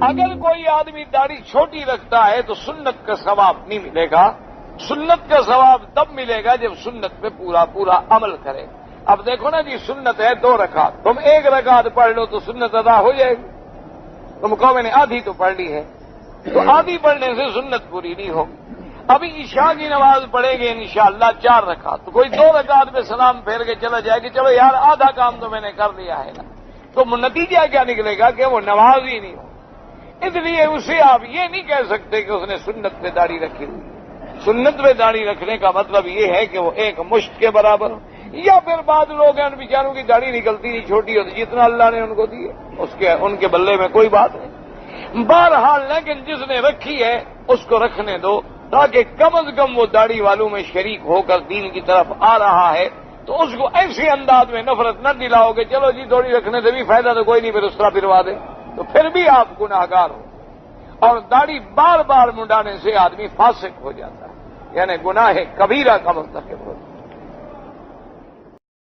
اگر کوئی آدمی داڑھی چھوٹی رکھتا ہے تو سنت کا ثواب نہیں ملے گا. سنت کا ثواب تب ملے گا جب سنت پہ پورا پورا عمل کرے. اب دیکھو نا جی، سنت ہے 2 رکعت، تم 1 رکعت پڑھ لو تو سنت ادا ہو جائے گی. تم کہو میں نے آدھی تو پڑھ لی ہے، تو آدھی پڑھنے سے سنت پوری نہیں ہوگی. ابھی عشاء کی نماز پڑھیں گے انشاءاللہ 4 رکعت، تو کوئی 2 رکعت پہ سلام پھیر کے چلا جائے کہ چلو یار آدھا کام تو میں نے کر لیا ہے نا، تو نتیجہ کیا نکلے گا کہ وہ نماز ہی نہیں ہو. اس لیے اسے آپ یہ نہیں کہہ سکتے کہ اس نے سنت پہ داڑھی رکھی ہوئی. سنت پہ داڑھی رکھنے کا مطلب یہ ہے کہ وہ 1 مشت کے برابر، یا پھر بعض لوگ ہیں ان بیچاروں کی داڑھی نکلتی نہیں، چھوٹی ہوتی، جتنا اللہ نے ان کو دی ہے ان کے بلے میں کوئی بات نہیں. بہرحال لیکن جس نے رکھی ہے اس کو رکھنے دو، تاکہ کم از کم وہ داڑھی والوں میں شریک ہو کر دین کی طرف آ رہا ہے. تو اس کو ایسے انداز میں نفرت نہ دلاؤ کہ چلو جی تھوڑی رکھنے سے بھی فائدہ تو کوئی نہیں، پھر اس طرح پھروا دے، تو پھر بھی آپ گناہگار ہو. اور داڑھی بار بار منڈانے سے آدمی فاسق ہو جاتا ہے، یعنی گناہ کبیرہ کا مرتکب ہوتا ہے.